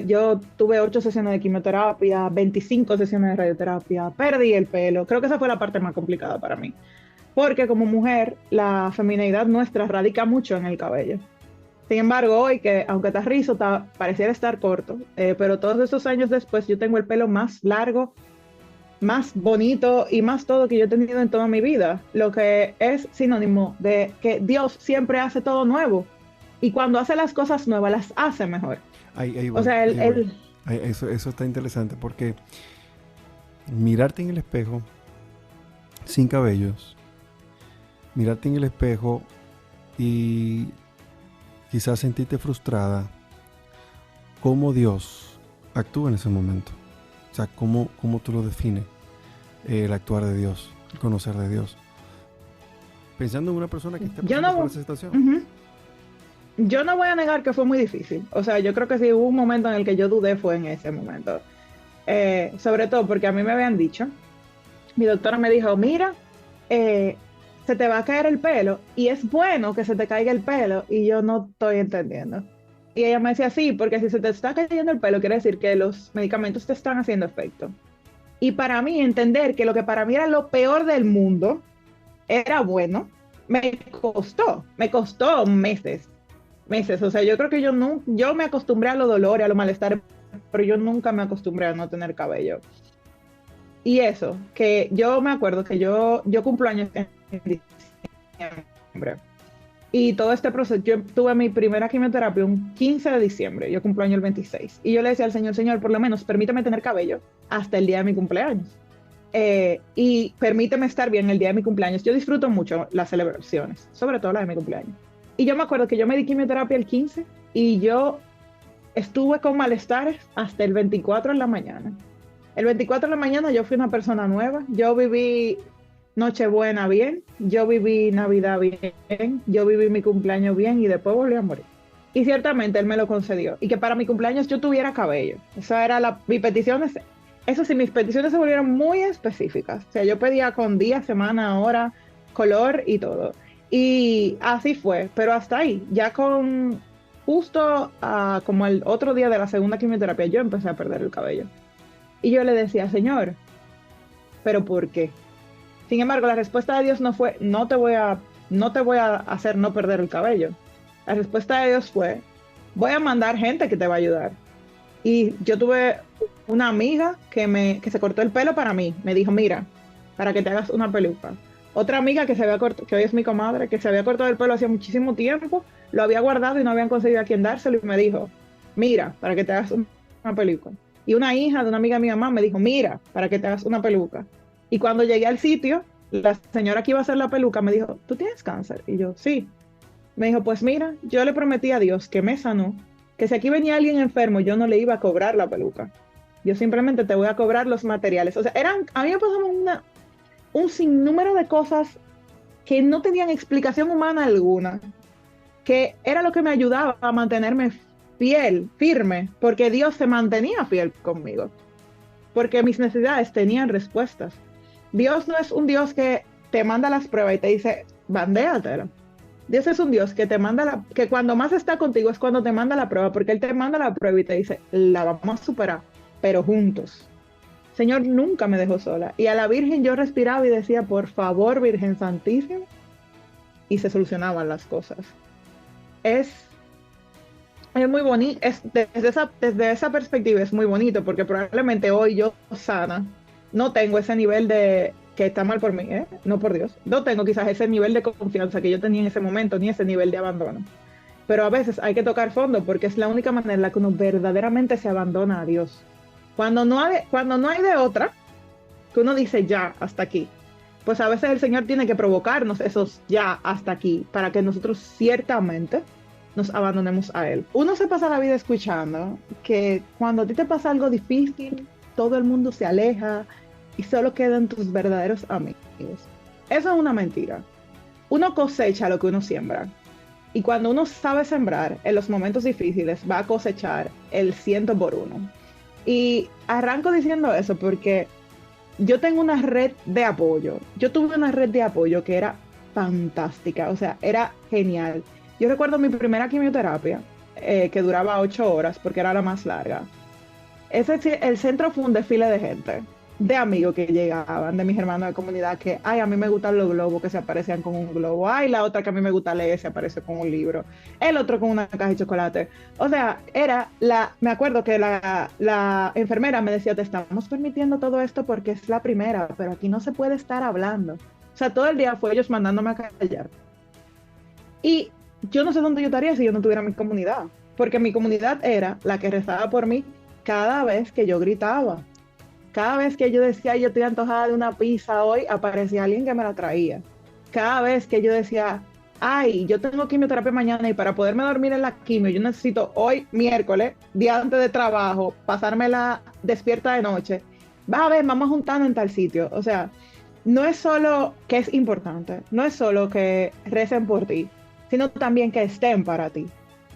Yo tuve 8 sesiones de quimioterapia, 25 sesiones de radioterapia, perdí el pelo. Creo que esa fue la parte más complicada para mí. Porque como mujer, la femineidad nuestra radica mucho en el cabello. Sin embargo, hoy, que aunque está rizo, pareciera estar corto, pero todos estos años después yo tengo el pelo más largo, más bonito y más todo que yo he tenido en toda mi vida. Lo que es sinónimo de que Dios siempre hace todo nuevo. Y cuando hace las cosas nuevas, las hace mejor. O sea, eso está interesante, porque mirarte en el espejo sin cabellos, mirarte en el espejo y quizás sentirte frustrada, cómo Dios actúa en ese momento. O sea, cómo tú lo defines, el actuar de Dios, el conocer de Dios. Pensando en una persona que está pasando por esa situación. Uh-huh. Yo no voy a negar que fue muy difícil. O sea, yo creo que si hubo un momento en el que yo dudé fue en ese momento. sobre todo porque a mí me habían dicho, mi doctora me dijo, mira, se te va a caer el pelo y es bueno que se te caiga el pelo, y yo no estoy entendiendo. Y ella me decía, sí, porque si se te está cayendo el pelo quiere decir que los medicamentos te están haciendo efecto. Y para mí entender que lo que para mí era lo peor del mundo era bueno, me costó meses. O sea, yo creo que yo me acostumbré a los dolores, a los malestares, pero yo nunca me acostumbré a no tener cabello. Y eso, que yo me acuerdo que yo cumplo años en diciembre. Y todo este proceso, yo tuve mi primera quimioterapia un 15 de diciembre, yo cumplo año el 26. Y yo le decía al Señor, por lo menos permíteme tener cabello hasta el día de mi cumpleaños. Y permíteme estar bien el día de mi cumpleaños. Yo disfruto mucho las celebraciones, sobre todo las de mi cumpleaños. Y yo me acuerdo que yo me di quimioterapia el 15 y yo estuve con malestares hasta el 24 en la mañana. El 24 de la mañana yo fui una persona nueva, yo viví Nochebuena bien, yo viví Navidad bien, yo viví mi cumpleaños bien y después volví a morir. Y ciertamente él me lo concedió. Y que para mi cumpleaños yo tuviera cabello. Esa era mi petición. Eso sí, mis peticiones se volvieron muy específicas. O sea, yo pedía con día, semana, hora, color y todo. Y así fue, pero hasta ahí. Ya con justo como el otro día de la segunda quimioterapia, yo empecé a perder el cabello. Y yo le decía, Señor, ¿pero por qué? Sin embargo, la respuesta de Dios no fue, no te voy a hacer no perder el cabello. La respuesta de Dios fue, voy a mandar gente que te va a ayudar. Y yo tuve una amiga que se cortó el pelo para mí. Me dijo, mira, para que te hagas una peluca. Otra amiga que hoy es mi comadre, que se había cortado el pelo hacía muchísimo tiempo, lo había guardado y no habían conseguido a quién dárselo, y me dijo, mira, para que te hagas una peluca. Y una hija de una amiga de mi mamá me dijo, mira, para que te hagas una peluca. Y cuando llegué al sitio, la señora que iba a hacer la peluca me dijo, ¿tú tienes cáncer? Y yo, sí. Me dijo, pues mira, yo le prometí a Dios que me sanó, que si aquí venía alguien enfermo, yo no le iba a cobrar la peluca. Yo simplemente te voy a cobrar los materiales. O sea, a mí me pasaban un sinnúmero de cosas que no tenían explicación humana alguna, que era lo que me ayudaba a mantenerme firme, porque Dios se mantenía fiel conmigo, porque mis necesidades tenían respuestas. Dios no es un Dios que te manda las pruebas y te dice, bandéatela. Dios es un Dios que te manda que cuando más está contigo es cuando te manda la prueba, porque Él te manda la prueba y te dice, la vamos a superar, pero juntos. Señor nunca me dejó sola. Y a la Virgen yo respiraba y decía, por favor, Virgen Santísima, y se solucionaban las cosas. Es muy bonito, desde esa perspectiva es muy bonito, porque probablemente hoy yo sana, no tengo ese nivel de que está mal por mí, no por Dios. No tengo quizás ese nivel de confianza que yo tenía en ese momento, ni ese nivel de abandono. Pero a veces hay que tocar fondo, porque es la única manera en la que uno verdaderamente se abandona a Dios. Cuando no hay de otra, que uno dice ya, hasta aquí, pues a veces el Señor tiene que provocarnos esos ya, hasta aquí, para que nosotros ciertamente nos abandonemos a Él. Uno se pasa la vida escuchando que cuando a ti te pasa algo difícil, todo el mundo se aleja y solo quedan tus verdaderos amigos. Eso es una mentira. Uno cosecha lo que uno siembra. Y cuando uno sabe sembrar, en los momentos difíciles va a cosechar el 100 por 1. Y arranco diciendo eso porque yo tengo una red de apoyo. Yo tuve una red de apoyo que era fantástica, o sea, era genial. Yo recuerdo mi primera quimioterapia, que duraba 8 horas porque era la más larga. El centro fue un desfile de gente, de amigos que llegaban, de mis hermanos de comunidad, que, ay, a mí me gustan los globos, que se aparecían con un globo, ay, la otra que a mí me gusta leer, se aparece con un libro, el otro con una caja de chocolate. O sea, me acuerdo que la enfermera me decía, te estamos permitiendo todo esto porque es la primera, pero aquí no se puede estar hablando. O sea, todo el día fue ellos mandándome a callar. Y yo no sé dónde yo estaría si yo no tuviera mi comunidad, porque mi comunidad era la que rezaba por mí cada vez que yo gritaba. Cada vez que yo decía, yo estoy antojada de una pizza hoy, aparecía alguien que me la traía. Cada vez que yo decía, ay, yo tengo quimioterapia mañana y para poderme dormir en la quimio, yo necesito hoy, miércoles, día antes de trabajo, pasármela despierta de noche. Va a ver, vamos a juntarnos en tal sitio. O sea, no es solo que es importante, no es solo que recen por ti, sino también que estén para ti.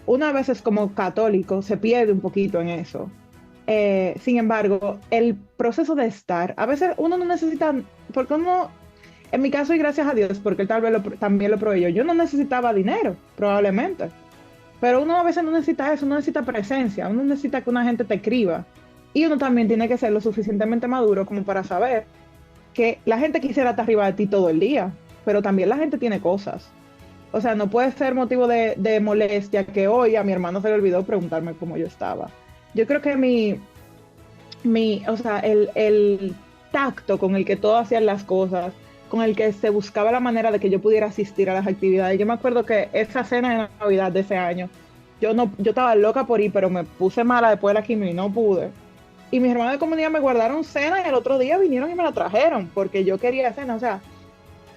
Una vez es como católico, se pierde un poquito en eso. Sin embargo, el proceso de estar, a veces uno no necesita, porque uno, en mi caso, y gracias a Dios, porque él tal vez también lo proveyó, yo no necesitaba dinero, probablemente, pero uno a veces no necesita eso, uno necesita presencia, uno necesita que una gente te escriba, y uno también tiene que ser lo suficientemente maduro como para saber que la gente quisiera estar arriba de ti todo el día, pero también la gente tiene cosas. O sea, no puede ser motivo de molestia que hoy a mi hermano se le olvidó preguntarme cómo yo estaba. Yo creo que o sea, el tacto con el que todos hacían las cosas, con el que se buscaba la manera de que yo pudiera asistir a las actividades. Yo me acuerdo que esa cena de Navidad de ese año, yo estaba loca por ir, pero me puse mala después de la quimio y no pude. Y mis hermanos de comunidad me guardaron cena y el otro día vinieron y me la trajeron porque yo quería cena. O sea,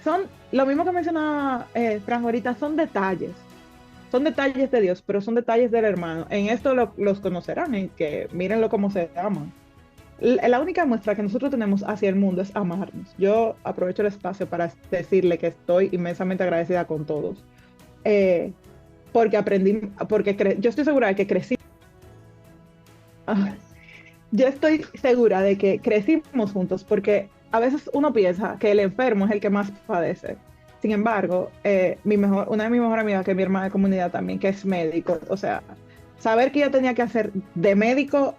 son lo mismo que mencionaba Fran ahorita, son detalles. Son detalles de Dios, pero son detalles del hermano. En esto los conocerán, en que mírenlo cómo se aman. La única muestra que nosotros tenemos hacia el mundo es amarnos. Yo aprovecho el espacio para decirle que estoy inmensamente agradecida con todos. Porque yo estoy segura de que crecí. Yo estoy segura de que crecimos juntos, porque a veces uno piensa que el enfermo es el que más padece. Sin embargo, una de mis mejores amigas, que es mi hermana de comunidad también, que es médico, o sea, saber que ella tenía que hacer de médico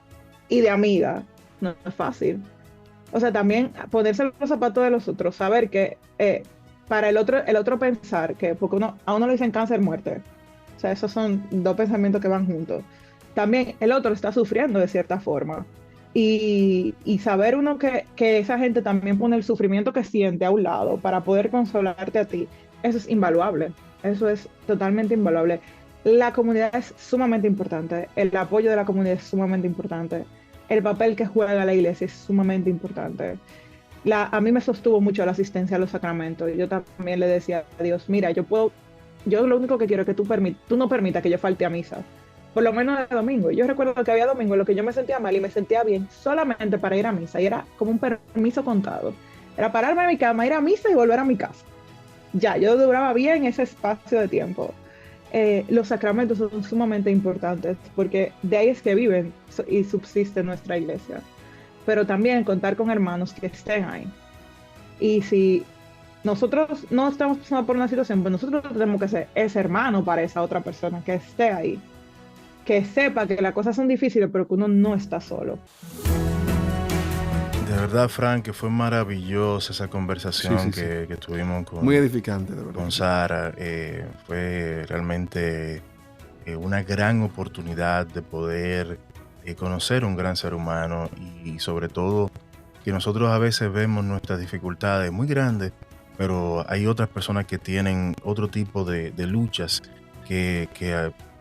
y de amiga no es fácil. O sea, también ponerse los zapatos de los otros, saber que para el otro pensar que, porque a uno le dicen cáncer, muerte. O sea, esos son dos pensamientos que van juntos. También el otro está sufriendo de cierta forma. Y saber uno que esa gente también pone el sufrimiento que siente a un lado para poder consolarte a ti, eso es invaluable, eso es totalmente invaluable. La comunidad es sumamente importante, el apoyo de la comunidad es sumamente importante, el papel que juega la iglesia es sumamente importante. A mí me sostuvo mucho la asistencia a los sacramentos. Yo también le decía a Dios, mira, yo lo único que quiero es que tú no permitas que yo falte a misa, por lo menos de domingo. Yo recuerdo que había domingo en lo que yo me sentía mal y me sentía bien solamente para ir a misa, y era como un permiso contado. Era pararme en mi cama, ir a misa y volver a mi casa. Ya, yo duraba bien ese espacio de tiempo. Los sacramentos son sumamente importantes porque de ahí es que viven y subsiste nuestra iglesia. Pero también contar con hermanos que estén ahí. Y si nosotros no estamos pasando por una situación, pues nosotros tenemos que ser ese hermano para esa otra persona que esté ahí, que sepa que las cosas son difíciles, pero que uno no está solo. De verdad, Frank, que fue maravillosa esa conversación Sí. que tuvimos Muy edificante, de verdad. con Sara. Fue realmente una gran oportunidad de poder conocer un gran ser humano, y sobre todo que nosotros a veces vemos nuestras dificultades muy grandes, pero hay otras personas que tienen otro tipo de luchas que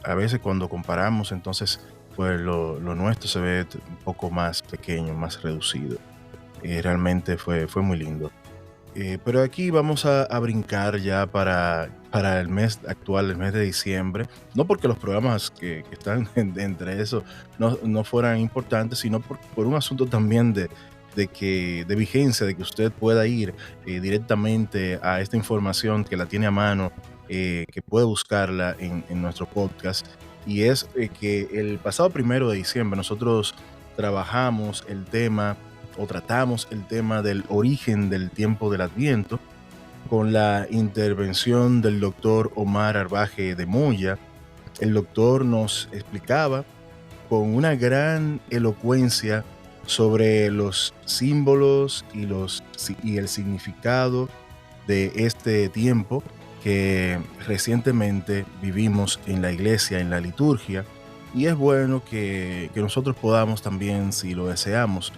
a veces cuando comparamos, entonces pues lo nuestro se ve un poco más pequeño, más reducido. Realmente fue muy lindo. Pero aquí vamos a brincar ya para el mes actual, el mes de diciembre. No porque los programas que están entre eso no fueran importantes, sino por un asunto también de vigencia, de que usted pueda ir directamente a esta información, que la tiene a mano, que puede buscarla en nuestro podcast. Y es que el pasado 1 de diciembre nosotros tratamos el tema del origen del tiempo del Adviento, con la intervención del doctor Omar Arbaje de Moya. El doctor nos explicaba con una gran elocuencia sobre los símbolos y el significado de este tiempo que recientemente vivimos en la iglesia, en la liturgia. Y es bueno que nosotros podamos también, si lo deseamos,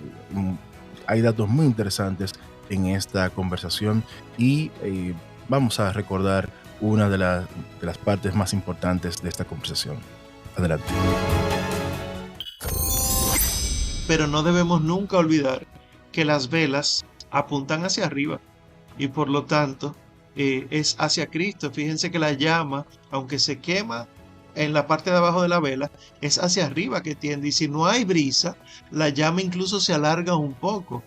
hay datos muy interesantes en esta conversación, y vamos a recordar una de las partes más importantes de esta conversación. Adelante. Pero no debemos nunca olvidar que las velas apuntan hacia arriba y por lo tanto es hacia Cristo. Fíjense que la llama, aunque se quema en la parte de abajo de la vela, es hacia arriba que tiende, y si no hay brisa, la llama incluso se alarga un poco.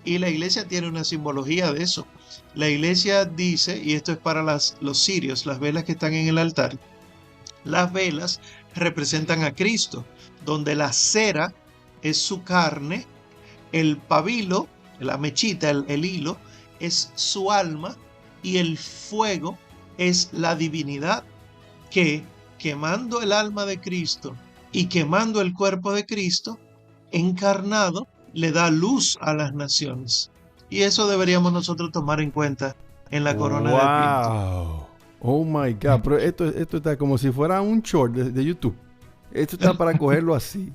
Y la iglesia tiene una simbología de eso. La iglesia dice, y esto es para los cirios, las velas que están en el altar, las velas representan a Cristo, donde la cera es su carne, el pabilo, la mechita, el hilo, es su alma, y el fuego es la divinidad que, quemando el alma de Cristo y quemando el cuerpo de Cristo, encarnado, le da luz a las naciones. Y eso deberíamos nosotros tomar en cuenta en la corona de Adviento. Wow. Oh my God. Pero esto está como si fuera un short de YouTube. Esto está para cogerlo así.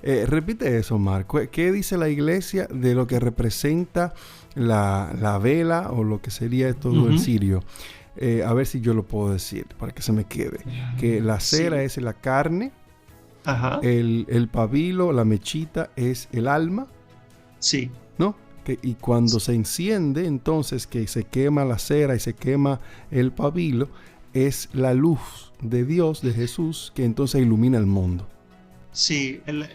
Repite eso, Marco. ¿Qué dice la iglesia de lo que representa la vela o lo que sería esto del cirio? A ver si yo lo puedo decir para que se me quede. Que la cera es la carne. Ajá. El pabilo, la mechita es el alma. Sí. ¿No? Y cuando se enciende, entonces que se quema la cera y se quema el pabilo, es la luz de Dios, de Jesús, que entonces ilumina el mundo. Sí, el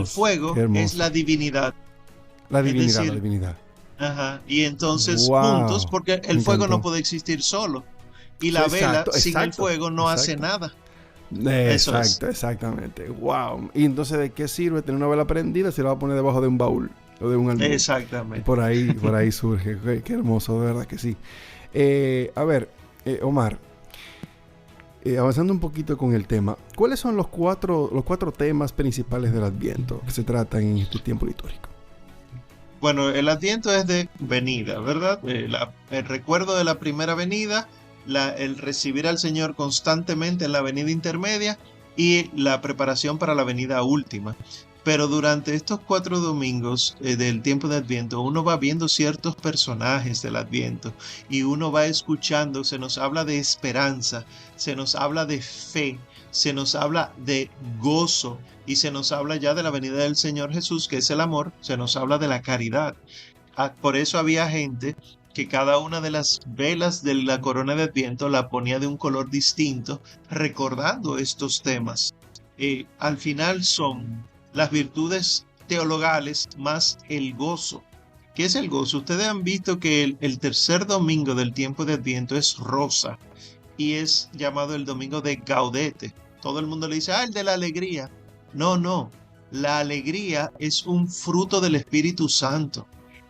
fuego es la divinidad. La divinidad, es decir, la divinidad. Ajá. Y entonces juntos, porque el fuego no puede existir solo. Y la vela sin el fuego no hace nada. Exacto, exactamente. Wow. Y entonces, ¿de qué sirve tener una vela prendida si la va a poner debajo de un baúl o de un almud? Exactamente. Por ahí surge. Qué hermoso, de verdad que sí. A ver, Omar, avanzando un poquito con el tema, ¿cuáles son los cuatro temas principales del Adviento que se tratan en este tiempo litúrgico? Bueno, el Adviento es de venida, ¿verdad? El recuerdo de la primera venida, el recibir al Señor constantemente en la venida intermedia y la preparación para la venida última. Pero durante estos 4 domingos del tiempo de Adviento, uno va viendo ciertos personajes del Adviento y uno va escuchando, se nos habla de esperanza, se nos habla de fe, se nos habla de gozo y se nos habla ya de la venida del Señor Jesús, que es el amor, se nos habla de la caridad. Por eso había gente que cada una de las velas de la corona de Adviento la ponía de un color distinto, recordando estos temas. Al final son las virtudes teologales más el gozo. ¿Qué es el gozo? Ustedes han visto que el tercer domingo del tiempo de Adviento es rosa y es llamado el domingo de Gaudete. Todo el mundo le dice, el de la alegría. No. La alegría es un fruto del Espíritu Santo.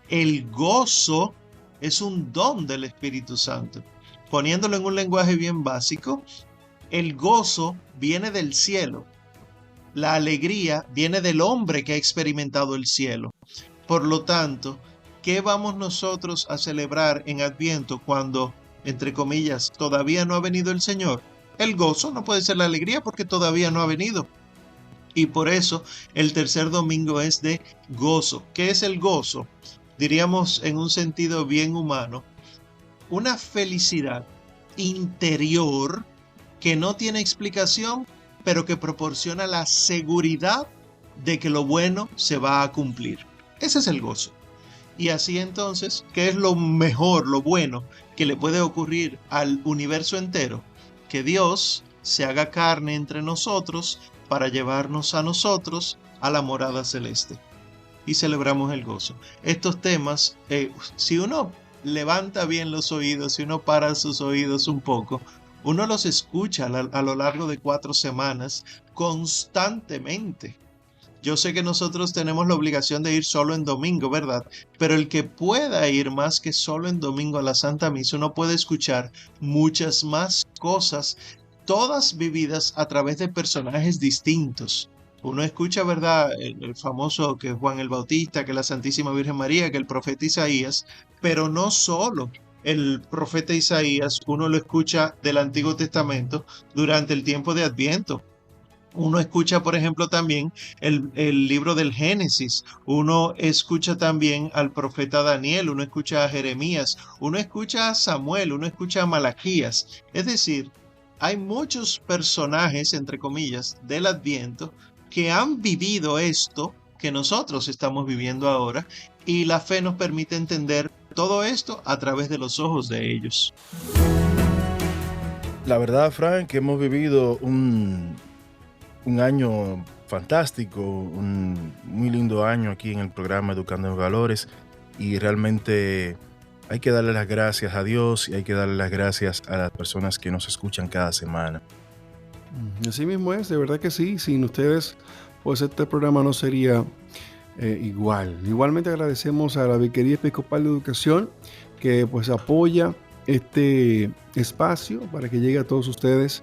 El gozo es un don del Espíritu Santo. Poniéndolo en un lenguaje bien básico, el gozo viene del cielo. La alegría viene del hombre que ha experimentado el cielo. Por lo tanto, ¿qué vamos nosotros a celebrar en Adviento cuando, entre comillas, todavía no ha venido el Señor? El gozo no puede ser la alegría porque todavía no ha venido. Y por eso el tercer domingo es de gozo. ¿Qué es el gozo? Diríamos en un sentido bien humano, una felicidad interior que no tiene explicación, pero que proporciona la seguridad de que lo bueno se va a cumplir. Ese es el gozo. Y así entonces, ¿qué es lo mejor, lo bueno que le puede ocurrir al universo entero? Que Dios se haga carne entre nosotros para llevarnos a nosotros a la morada celeste. Y celebramos el gozo. Estos temas, si uno levanta bien los oídos, si uno para sus oídos un poco, uno los escucha a lo largo de 4 semanas constantemente. Yo sé que nosotros tenemos la obligación de ir solo en domingo, ¿verdad? Pero el que pueda ir más que solo en domingo a la Santa Misa, uno puede escuchar muchas más cosas, todas vividas a través de personajes distintos. Uno escucha, ¿verdad? El famoso que es Juan el Bautista, que la Santísima Virgen María, que el profeta Isaías, pero no solo el profeta Isaías, uno lo escucha del Antiguo Testamento durante el tiempo de Adviento. Uno escucha, por ejemplo, también el libro del Génesis. Uno escucha también al profeta Daniel, uno escucha a Jeremías, uno escucha a Samuel, uno escucha a Malaquías. Es decir, hay muchos personajes, entre comillas, del Adviento que han vivido esto que nosotros estamos viviendo ahora, y la fe nos permite entender todo esto a través de los ojos de ellos. La verdad, Frank, que hemos vivido un año fantástico, un muy lindo año aquí en el programa Educando en Valores, y realmente hay que darle las gracias a Dios y hay que darle las gracias a las personas que nos escuchan cada semana. Así mismo es, de verdad que sí. Sin ustedes pues este programa no sería igual. Igualmente agradecemos a la Vicaría Episcopal de Educación que pues apoya este espacio para que llegue a todos ustedes,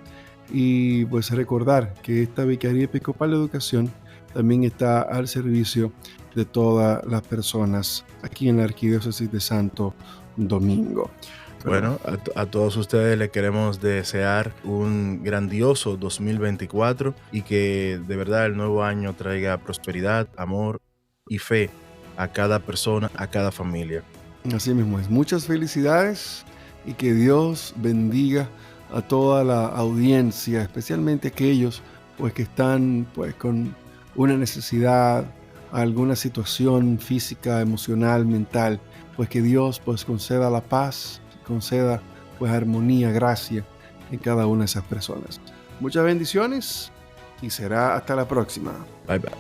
y pues recordar que esta Vicaría Episcopal de Educación también está al servicio de todas las personas aquí en la Arquidiócesis de Santo Domingo. Bueno, a todos ustedes les queremos desear un grandioso 2024 y que de verdad el nuevo año traiga prosperidad, amor y fe a cada persona, a cada familia. Así mismo es. Muchas felicidades y que Dios bendiga a toda la audiencia, especialmente aquellos pues que están pues con una necesidad, alguna situación física, emocional, mental, pues que Dios pues conceda la paz, conceda pues armonía, gracia en cada una de esas personas. Muchas bendiciones y será hasta la próxima. Bye bye.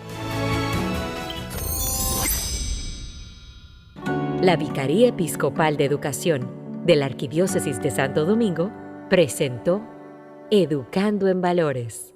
La Vicaría Episcopal de Educación de la Arquidiócesis de Santo Domingo presentó Educando en Valores.